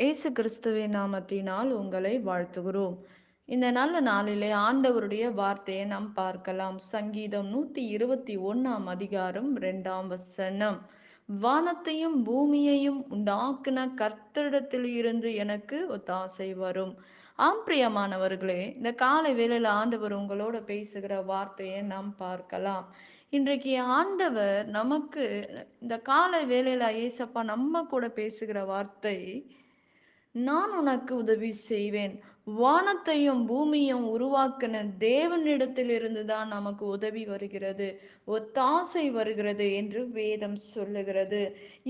இயேசு கிறிஸ்துவின் நாமத்தினால் உங்களை வாழ்த்துகிறோம். இந்த நல்ல நாளிலே ஆண்டவருடைய வார்த்தையை நாம் பார்க்கலாம். சங்கீதம் 121 அதிகாரம் 2 வசனம். வானத்தையும் பூமியையும் உண்டாக்கின கர்த்தரிடத்தில் இருந்து எனக்கு ஒத்தாசை வரும். ஆம் பிரியமானவர்களே, இந்த காலை வேளையில ஆண்டவர் உங்களோட பேசுகிற வார்த்தையை நாம் பார்க்கலாம். இன்றைக்கு ஆண்டவர் நமக்கு இந்த காலை வேளையில ஏசப்பா நம்ம கூட பேசுகிற வார்த்தை, நான் உனக்கு உதவி செய்வேன். வானத்தையும் பூமியும் உருவாக்கின தேவனிடத்திலிருந்து தான் நமக்கு உதவி வருகிறது, ஒத்தாசை வருகிறது என்று வேதம் சொல்லுகிறது.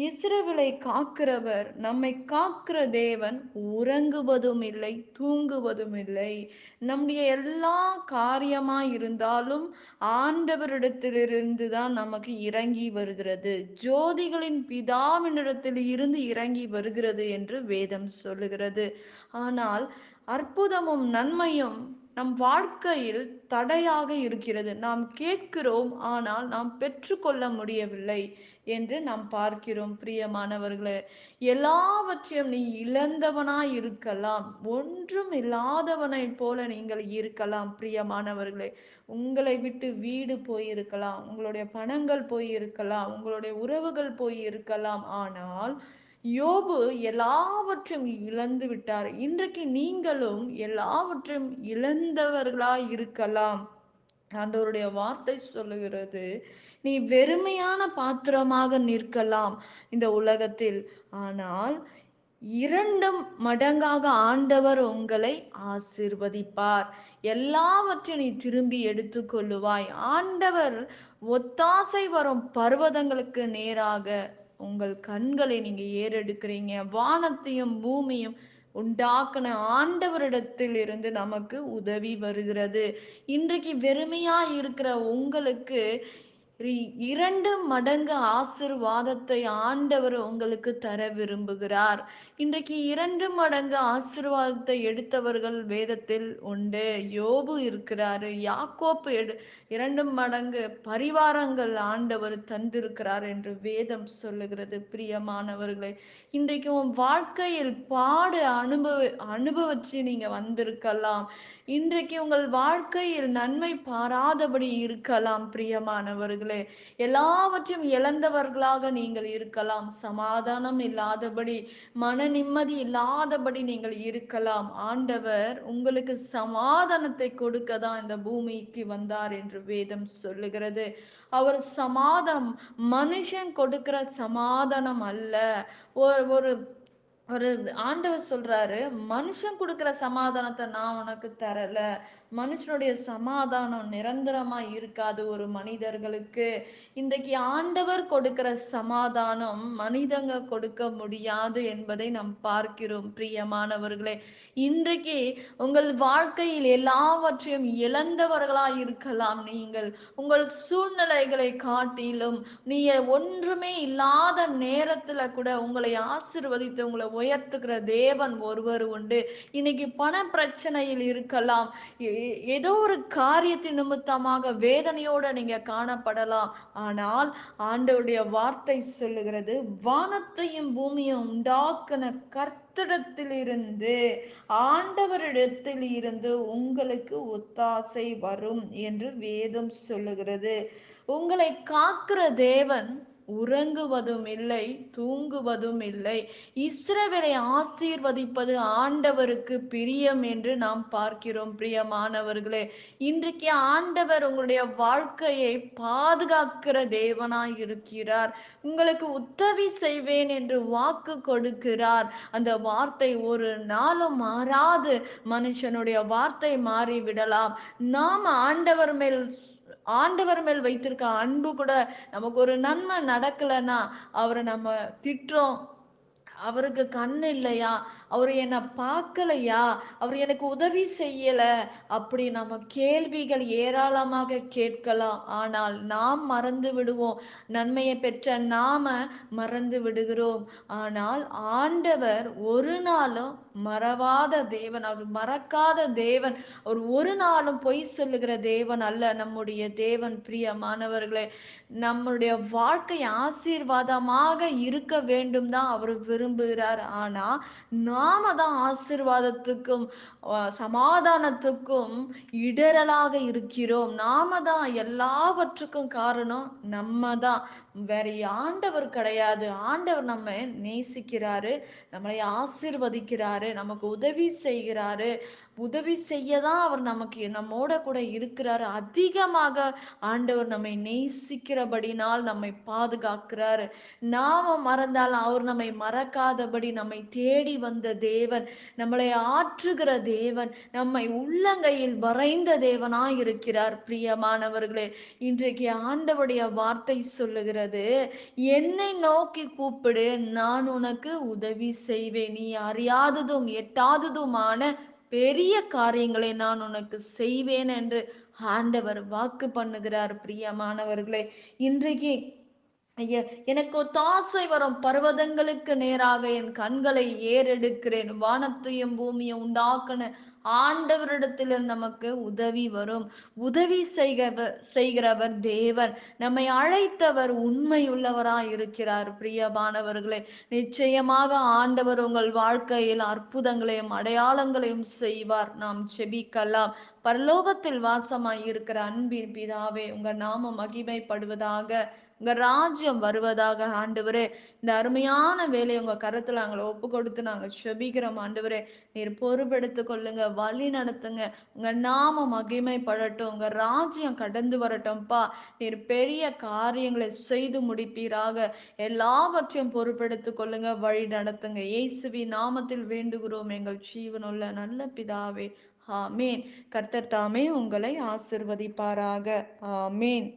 இஸ்ரவேலை காக்கிறவர், நம்மை காக்கிற தேவன் உறங்குவதும் இல்லை, தூங்குவதும் இல்லை. நம்முடைய எல்லா காரியமா இருந்தாலும் ஆண்டவரிடத்திலிருந்து தான் நமக்கு இறங்கி வருகிறது. ஜோதிகளின் பிதாவினிடத்தில் இருந்து இறங்கி வருகிறது என்று வேதம் சொல்லுகிறது. ஆனால் அற்புதமும் நன்மையும் நம் வாழ்க்கையில் தடையாக இருக்கிறது. நாம் கேட்கிறோம், ஆனால் நாம் பெற்றுக்கொள்ள முடியவில்லை என்று நாம் பார்க்கிறோம். பிரியமானவர்களே, எல்லாவற்றையும் நீ இழந்தவனாய் இருக்கலாம், ஒன்றும் இல்லாதவனைப் போல நீங்கள் இருக்கலாம். பிரியமானவர்களே, உங்களை விட்டு வீடு போயிருக்கலாம், உங்களுடைய பணங்கள் போயிருக்கலாம், உங்களுடைய உறவுகள் போயிருக்கலாம். ஆனால் யோபு எல்லாவற்றையும் இழந்து விட்டார். இன்றைக்கு நீங்களும் எல்லாவற்றையும் இழந்தவர்களாய் இருக்கலாம். ஆண்டவருடைய வார்த்தை சொல்லுகிறது, நீ வெறுமையான பாத்திரமாக நிற்கலாம் இந்த உலகத்தில். ஆனால் 2 மடங்காக ஆண்டவர் உங்களை ஆசீர்வதிப்பார். எல்லாவற்றையும் நீ திரும்பி எடுத்துக்கொள்ளுவாய். ஆண்டவர் ஒத்தாசை வரும் பர்வதங்களுக்கு நேராக உங்கள் கண்களை நீங்க ஏறெடுக்கிறீங்க. வானத்தையும் பூமியும் உண்டாக்குன ஆண்டவரிடத்தில் இருந்து நமக்கு உதவி வருகிறது. இன்றைக்கு வெறுமையா இருக்கிற உங்களுக்கு 2 மடங்கு ஆசீர்வாதத்தை ஆண்டவர் உங்களுக்கு தர விரும்புகிறார். இன்றைக்கு 2 மடங்கு ஆசீர்வாதத்தை எடுத்தவர்கள் வேதத்தில் உண்டு. யோபு இருக்கிறாரு, யாக்கோப்பு 2 மடங்கு பரிவாரங்கள் ஆண்டவர் தந்திருக்கிறார் என்று வேதம் சொல்லுகிறது. பிரியமானவர்களே, இன்றைக்கு உன் வாழ்க்கையில் பாடு அனுபவிச்சு நீங்க வந்திருக்கலாம். இன்றைக்கு உங்கள் வாழ்க்கையில் நன்மை பாராதபடி இருக்கலாம். பிரியமானவர்களே, எல்லாவற்றையும் இழந்தவர்களாக நீங்கள் இருக்கலாம். சமாதானம் இல்லாதபடி, மன நிம்மதி இல்லாதபடி நீங்கள் இருக்கலாம். ஆண்டவர் உங்களுக்கு சமாதானத்தை கொடுக்க தான் இந்த பூமிக்கு வந்தார் என்று வேதம் சொல்லுகிறது. அவர் சமாதானம், மனுஷன் கொடுக்கிற சமாதானம் அல்ல. ஒரு ஒரு ஒரு ஆண்டவர் சொல்றாரு, மனுஷன் கொடுக்கிற சமாதானத்தை நான் உனக்கு தரல. மனுஷனுடைய சமாதானம் நிரந்தரமா இருக்காது ஒரு மனிதர்களுக்கு. இன்றைக்கு ஆண்டவர் கொடுக்கிற சமாதானம் மனிதங்க கொடுக்க முடியாது என்பதை நாம் பார்க்கிறோம். பிரியமானவர்களே, இன்றைக்கு உங்கள் வாழ்க்கையில் எல்லாவற்றையும் இழந்தவர்களாய் இருக்கலாம் நீங்கள். உங்கள் சூழ்நிலைகளை காட்டிலும், நீங்க ஒன்றுமே இல்லாத நேரத்துல கூட உங்களை ஆசீர்வதித்து உங்களை உயர்த்துகிற தேவன் ஒருவர் உண்டு. இன்னைக்கு பண பிரச்சனையில் இருக்கலாம், ஏதோ ஒரு காரியத்தின் நிமித்தமாக வேதனையோட நீங்க காணப்படலாம். ஆனால் ஆண்டவருடைய வார்த்தை சொல்லுகிறது, வானத்தையும் பூமியும் உண்டாக்கின கர்த்தரிடத்திலிருந்து, ஆண்டவரிடத்தில் இருந்து உங்களுக்கு ஒத்தாசை வரும் என்று வேதம் சொல்லுகிறது. உங்களை காக்கிற தேவன் உறங்குவதும் இல்லை, தூங்குவதும் இல்லை. இஸ்ரவேலை ஆசீர்வதிப்பது ஆண்டவருக்கு பிரியம் என்று நாம் பார்க்கிறோம். பிரியமானவர்களே, இன்றைக்கு ஆண்டவர் உங்களுடைய வாழ்க்கையை பாதுகாக்கிற தேவனாய் இருக்கிறார். உங்களுக்கு உதவி செய்வேன் என்று வாக்கு கொடுக்கிறார். அந்த வார்த்தை ஒரு நாளும் மாறாது. மனுஷனுடைய வார்த்தை மாறிவிடலாம். நாம் ஆண்டவர் மேல் வைத்திருக்க அன்பு கூட, நமக்கு ஒரு நன்மை நடக்கலைன்னா அவரை நம்ம திட்டுறோம். அவருக்கு கண்ணு இல்லையா, அவர் என்னை பார்க்கலையா, அவர் எனக்கு உதவி செய்யல, அப்படி நம்ம கேள்விகள் ஏராளமாக கேட்கலாம். ஆனால் நாம் மறந்து விடுவோம். நன்மையை பெற்ற நாம மறந்து விடுகிறோம். ஆனால் ஆண்டவர் ஒரு நாளும் மறவாத தேவன், அவர் மறக்காத தேவன். அவர் ஒரு நாளும் பொய் சொல்லுகிற தேவன் அல்ல நம்முடைய தேவன். பிரியமானவர்களே, நம்முடைய வாழ்க்கை ஆசீர்வாதமாக இருக்க வேண்டும் தான் அவர் விரும்புகிறார். விரும்புகிறார். ஆனா நாம தான் ஆசீர்வாதத்துக்கும் சமாதானத்துக்கும் இடரலாக இருக்கிறோம். நாம தான் எல்லாவற்றுக்கும் காரணம், நம்ம தான். வேற ஆண்டவர் கிடையாது. ஆண்டவர் நம்ம நேசிக்கிறாரு, நம்மளை ஆசீர்வதிக்கிறாரு, நமக்கு உதவி செய்கிறாரு. உதவி செய்ய தான் அவர் நமக்கு நம்மோட கூட இருக்கிறாரு. அதிகமாக ஆண்டவர் நம்மை நேசிக்கிறபடினால் நம்மை பாதுகாக்கிறாரு. நாம மறந்தால் அவர் நம்மை மறக்காதபடி நம்மை தேடி வந்த தேவன், நம்மளை ஆற்றுகிற தேவன், நம்மை உள்ளங்கையில் வரைந்த தேவனாய் இருக்கிறார். பிரியமானவர்களே, இன்றைக்கு ஆண்டவருடைய வார்த்தை சொல்லுகிறது, என்னை நோக்கி கூப்பிடு, நான் உனக்கு உதவி செய்வேன். நீ அறியாததும் எட்டாததுமான பெரிய காரியங்களை நான் உனக்கு செய்வேன் என்று ஆண்டவர் வாக்கு பண்ணுகிறார். பிரியமானவர்களே, இன்றைக்கு ஐயா, எனக்கு ஒத்தாசை வரும் பர்வதங்களுக்கு நேராக என் கண்களை ஏறெடுக்கிறேன். வானத்தையும் பூமியை உண்டாக்குன ஆண்டவரிடத்தில் நமக்கு உதவி வரும். உதவி செய்கிறவர் தேவன். நம்மை அழைத்தவர் உண்மையுள்ளவராய் இருக்கிறார். பிரியமானவர்களே, நிச்சயமாக ஆண்டவர் உங்கள் வாழ்க்கையில் அற்புதங்களையும் அடையாளங்களையும் செய்வார். நாம் செபிக்கலாம். பரலோகத்தில் வாசமாய் இருக்கிற அன்பின் பிதாவே, உங்க நாமம் மகிமைப்படுவதாக, உங்க ராஜ்யம் வருவதாக. ஆண்டவரே, இந்த அருமையான வேலையை உங்க கருத்துல நாங்களை ஒப்பு கொடுத்து நாங்கள் செபிக்கிறோம். ஆண்டவரே, நீர் பொறுப்பெடுத்து கொள்ளுங்க, வழி நடத்துங்க. உங்க நாமம் மகிமைப்படட்டும், உங்க ராஜ்யம் கடந்து வரட்டும்பா. நீர் பெரிய காரியங்களை செய்து முடிப்பீராக. எல்லாவற்றையும் பொறுப்பெடுத்து கொள்ளுங்க, வழி நடத்துங்க. இயேசுவின் நாமத்தில் வேண்டுகிறோம் எங்கள் ஜீவனுள்ள நல்ல பிதாவே, ஆமேன். கர்த்தர் தாமே உங்களை ஆசிர்வதிப்பாராக. ஆமேன்.